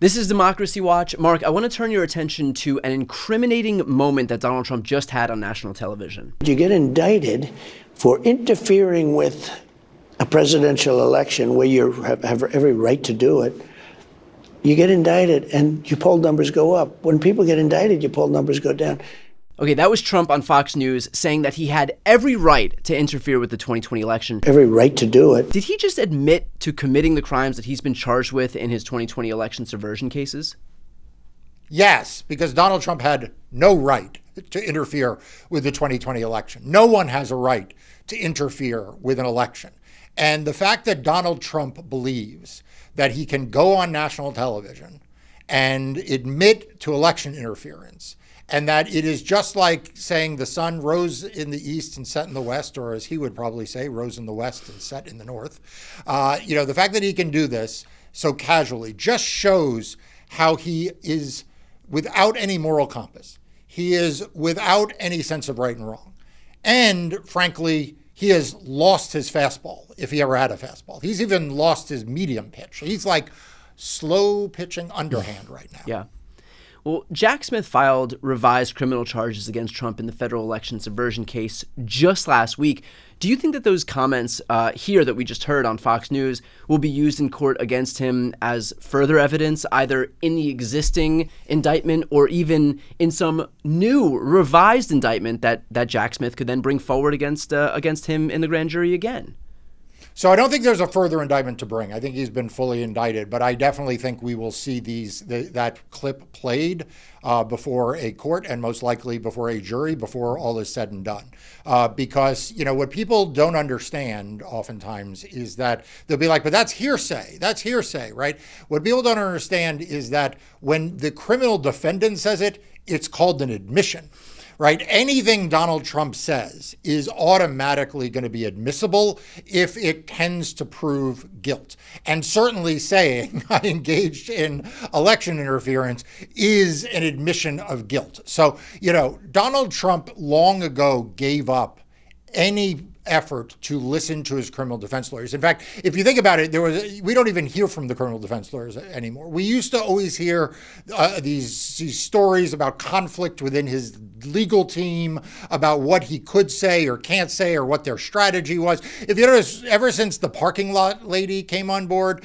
This is Democracy Watch. Marc, I want to turn your attention to an incriminating moment that Donald Trump just had on national television. You get indicted for interfering with a presidential election where you have every right to do it. You get indicted and your poll numbers go up. When people get indicted, your poll numbers go down. Okay, that was Trump on Fox News saying that he had every right to interfere with the 2020 election. Every right to do it. Did he just admit to committing the crimes that he's been charged with in his 2020 election subversion cases? Yes, because Donald Trump had no right to interfere with the 2020 election. No one has a right to interfere with an election. And the fact that Donald Trump believes that he can go on national television and admit to election interference, and that it is just like saying the sun rose in the east and set in the west, or as he would probably say, rose in the west and set in the north. The fact that he can do this so casually just shows how he is without any moral compass. He is without any sense of right and wrong. And frankly, he has lost his fastball, if he ever had a fastball. He's even lost his medium pitch. He's like slow pitching underhand right now. Yeah. Well, Jack Smith filed revised criminal charges against Trump in the federal election subversion case just last week. Do you think that those comments here that we just heard on Fox News will be used in court against him as further evidence, either in the existing indictment or even in some new revised indictment that Jack Smith could then bring forward against him in the grand jury again? So I don't think there's a further indictment to bring. I think he's been fully indicted, but I definitely think we will see that clip played before a court and most likely before a jury before all is said and done. Because, what people don't understand oftentimes is that they'll be like, but that's hearsay, right? What people don't understand is that when the criminal defendant says it, it's called an admission. Right? Anything Donald Trump says is automatically going to be admissible if it tends to prove guilt. And certainly saying I engaged in election interference is an admission of guilt. So, Donald Trump long ago gave up any effort to listen to his criminal defense lawyers. In fact, if you think about it, we don't even hear from the criminal defense lawyers anymore. We used to always hear these stories about conflict within his legal team, about what he could say or can't say or what their strategy was. If you notice, ever since the parking lot lady came on board,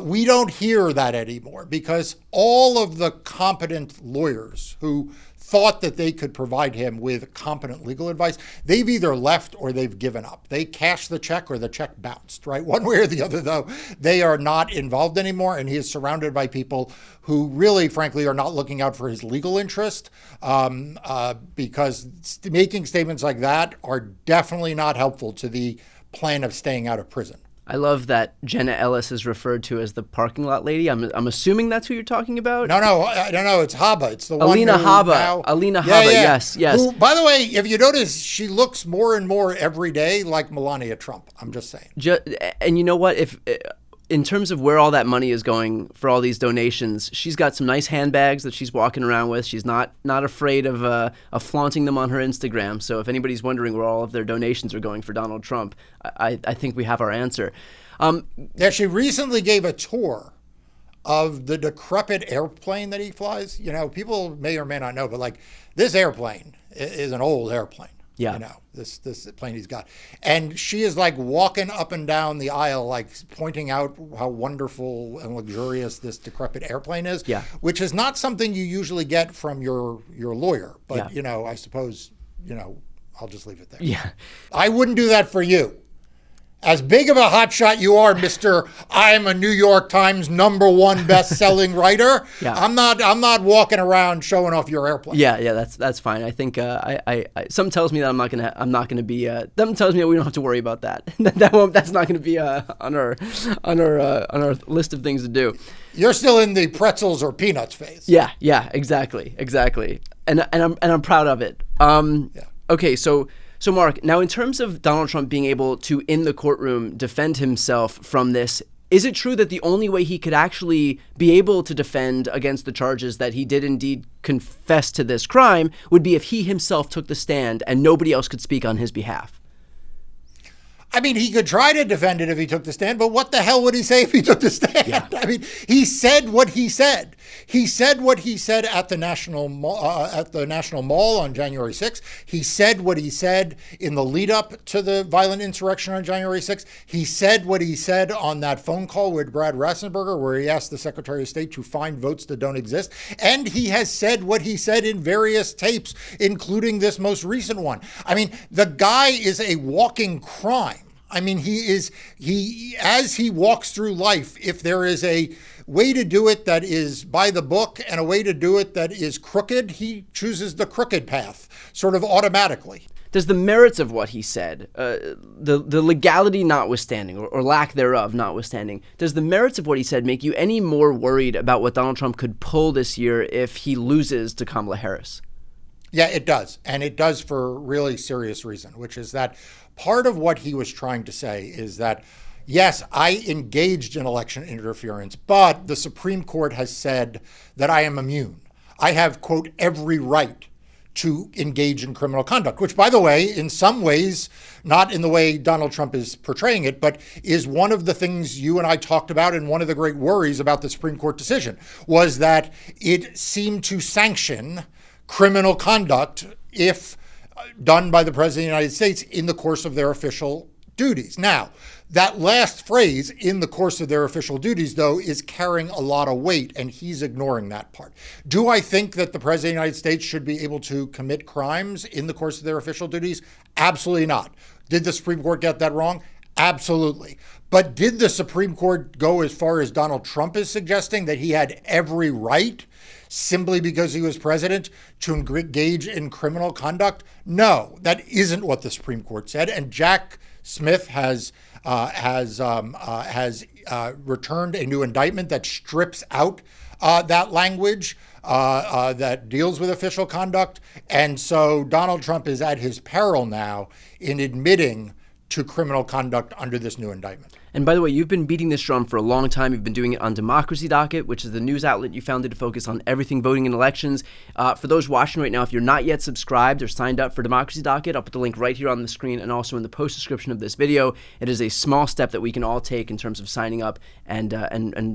we don't hear that anymore because all of the competent lawyers who thought that they could provide him with competent legal advice, they've either left or they've given up. They cashed the check or the check bounced, right? One way or the other, though, they are not involved anymore, and he is surrounded by people who really, frankly, are not looking out for his legal interest because making statements like that are definitely not helpful to the plan of staying out of prison. I love that Jenna Ellis is referred to as the parking lot lady. I'm assuming that's who you're talking about. No, it's Haba. It's the Alina one who Haba. now, Alina Haba. Yeah. Yes. Who, by the way, if you notice, she looks more and more every day like Melania Trump. I'm just saying. And you know what? If in terms of where all that money is going for all these donations, she's got some nice handbags that she's walking around with. She's not afraid of flaunting them on her Instagram. So if anybody's wondering where all of their donations are going for Donald Trump, I think we have our answer. She recently gave a tour of the decrepit airplane that he flies. People may or may not know, but this airplane is an old airplane. Yeah. This plane he's got. And she is walking up and down the aisle, pointing out how wonderful and luxurious this decrepit airplane is, yeah. Which is not something you usually get from your lawyer. But, yeah. I suppose, I'll just leave it there. Yeah. I wouldn't do that for you. As big of a hotshot you are, Mr. I'm a New York Times #1 best-selling writer. Yeah. I'm not walking around showing off your airplane. Yeah, that's fine. I think I something tells me that I'm not gonna be. Something tells me that we don't have to worry about that. That's not gonna be on our list of things to do. You're still in the pretzels or peanuts phase. Yeah, exactly, and I'm proud of it. Okay, so Marc, now in terms of Donald Trump being able to, in the courtroom, defend himself from this, is it true that the only way he could actually be able to defend against the charges that he did indeed confess to this crime would be if he himself took the stand and nobody else could speak on his behalf? I mean, he could try to defend it if he took the stand, but what the hell would he say if he took the stand? Yeah. I mean, he said what he said. He said what he said at the National Mall on January 6th. He said what he said in the lead up to the violent insurrection on January 6th. He said what he said on that phone call with Brad Rassenberger, where he asked the Secretary of State to find votes that don't exist. And he has said what he said in various tapes, including this most recent one. I mean, the guy is a walking crime. I mean, as he walks through life, if there is a way to do it that is by the book and a way to do it that is crooked, he chooses the crooked path sort of automatically. Does the merits of what he said, the legality notwithstanding, or lack thereof notwithstanding, does the merits of what he said make you any more worried about what Donald Trump could pull this year if he loses to Kamala Harris? Yeah, it does. And it does for a really serious reason, which is that part of what he was trying to say is that, yes, I engaged in election interference, but the Supreme Court has said that I am immune. I have, quote, every right to engage in criminal conduct, which, by the way, in some ways, not in the way Donald Trump is portraying it, but is one of the things you and I talked about, and one of the great worries about the Supreme Court decision was that it seemed to sanction criminal conduct if done by the President of the United States in the course of their official duties. Now, that last phrase, in the course of their official duties, though, is carrying a lot of weight, and he's ignoring that part. Do I think that the President of the United States should be able to commit crimes in the course of their official duties? Absolutely not. Did the Supreme Court get that wrong? Absolutely. But did the Supreme Court go as far as Donald Trump is suggesting, that he had every right simply because he was president to engage in criminal conduct? No, that isn't what the Supreme Court said. And Jack Smith has returned a new indictment that strips out that language that deals with official conduct. And so Donald Trump is at his peril now in admitting to criminal conduct under this new indictment. And by the way, you've been beating this drum for a long time. You've been doing it on Democracy Docket, which is the news outlet you founded to focus on everything voting and elections. For those watching right now, if you're not yet subscribed or signed up for Democracy Docket, I'll put the link right here on the screen and also in the post description of this video. It is a small step that we can all take in terms of signing up and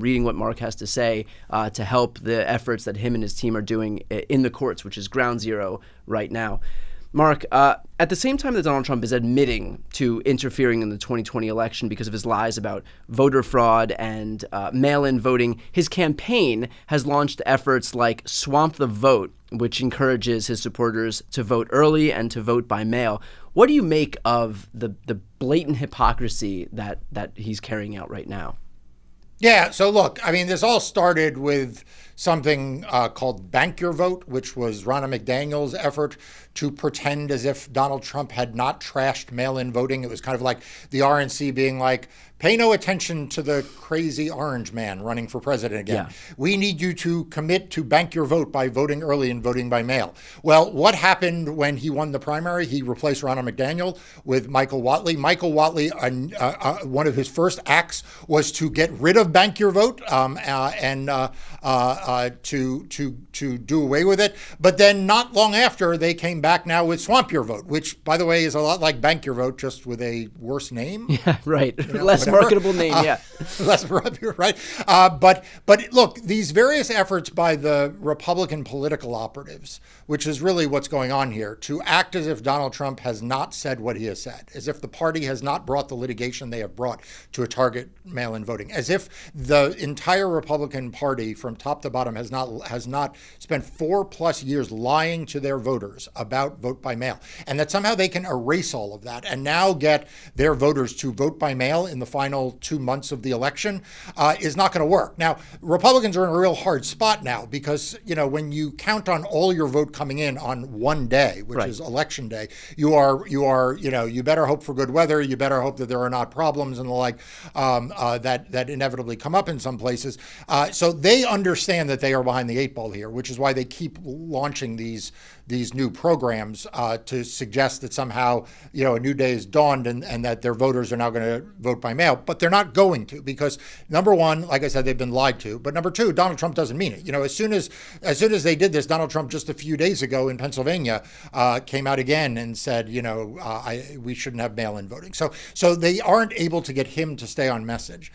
reading what Marc has to say to help the efforts that him and his team are doing in the courts, which is ground zero right now. Marc, at the same time that Donald Trump is admitting to interfering in the 2020 election because of his lies about voter fraud and mail-in voting, his campaign has launched efforts like Swamp the Vote, which encourages his supporters to vote early and to vote by mail. What do you make of the blatant hypocrisy that he's carrying out right now? Yeah, so look, I mean, this all started with something called Bank Your Vote, which was Ronna McDaniel's effort to pretend as if Donald Trump had not trashed mail-in voting. It was kind of like the RNC being like, pay no attention to the crazy orange man running for president again. Yeah. We need you to commit to bank your vote by voting early and voting by mail. Well, what happened when he won the primary? He replaced Ronna McDaniel with Michael Whatley. Michael Whatley, one of his first acts was to get rid of bank your vote and to do away with it. But then not long after, they came back now with Swamp Your Vote, which, by the way, is a lot like Bank Your Vote, just with a worse name. Yeah, right. You know, less marketable name, yeah. Less, right? But look, these various efforts by the Republican political operatives, which is really what's going on here, to act as if Donald Trump has not said what he has said, as if the party has not brought the litigation they have brought to target mail-in voting, as if the entire Republican Party from top to bottom has not spent 4+ years lying to their voters about vote by mail, and that somehow they can erase all of that and now get their voters to vote by mail in the final 2 months of the election is not going to work. Now, Republicans are in a real hard spot now because, you know, when you count on all your vote coming in on one day, which is election day, you better hope for good weather. You better hope that there are not problems and the like that inevitably come up in some places. So they understand that they are behind the 8 ball here, which is why they keep launching these these new programs to suggest that somehow, a new day has dawned and that their voters are now going to vote by mail. But they're not going to, because number one, like I said, they've been lied to. But number two, Donald Trump doesn't mean it. As soon as they did this, Donald Trump just a few days ago in Pennsylvania came out again and said, we shouldn't have mail-in voting. So they aren't able to get him to stay on message,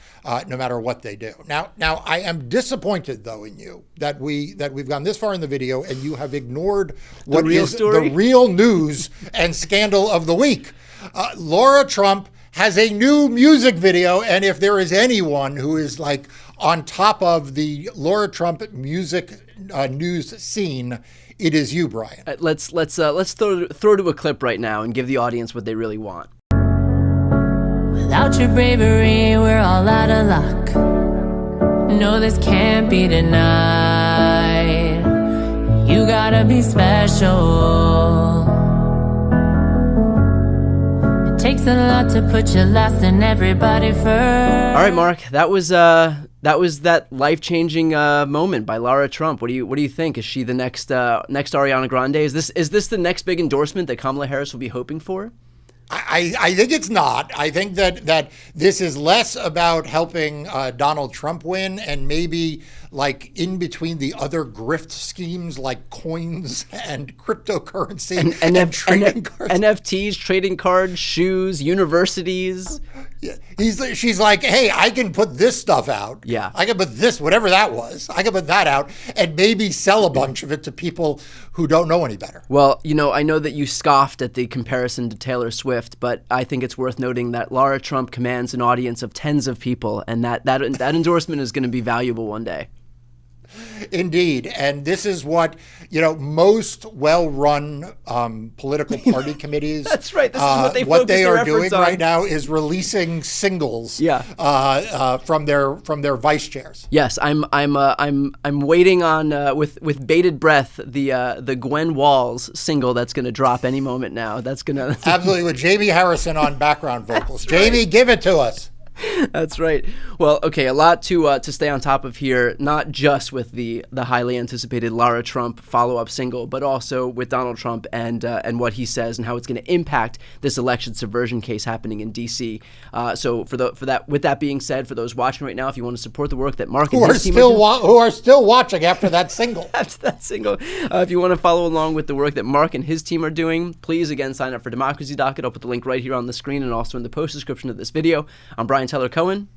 no matter what they do. Now I am disappointed, though, in you that we've gone this far in the video and you have ignored what is the real news and scandal of the week. Lara Trump has a new music video, and if there is anyone who is like on top of the Lara Trump music news scene, it is you, Brian. Let's throw to a clip right now and give the audience what they really want. Without your bravery, we're all out of luck. No, this can't be denied. You gotta be special. It takes a lot to put you last and everybody first. All right, Mark, that was that life-changing moment by Lara Trump. What do you think? Is she the next Ariana Grande? Is this the next big endorsement that Kamala Harris will be hoping for? I think it's not. I think that this is less about helping Donald Trump win and maybe like in between the other grift schemes like coins and cryptocurrency and trading cards. NFTs, trading cards, shoes, universities. Yeah. She's like, hey, I can put this stuff out. Yeah. I can put this, whatever that was. I can put that out and maybe sell a bunch of it to people who don't know any better. Well, I know that you scoffed at the comparison to Taylor Swift, but I think it's worth noting that Lara Trump commands an audience of tens of people, and that endorsement is going to be valuable one day. Indeed. And this is what, most well-run political party committees. That's right. This is what they focus their are doing on right now is releasing singles from their vice chairs. Yes, I'm waiting on with bated breath the Gwen Walls single that's going to drop any moment now. That's going to absolutely, with Jamie Harrison on background vocals. That's right. Jamie, give it to us. That's right. Well, okay, a lot to stay on top of here, not just with the highly anticipated Lara Trump follow-up single, but also with Donald Trump and what he says and how it's going to impact this election subversion case happening in D.C. So with that being said, for those watching right now, if you want to support the work that Marc and his team who are still watching after that single, if you want to follow along with the work that Marc and his team are doing, please again sign up for Democracy Docket. I'll put the link right here on the screen and also in the post description of this video. I'm Brian Tyler Cohen.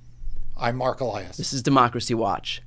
I'm Marc Elias. This is Democracy Watch.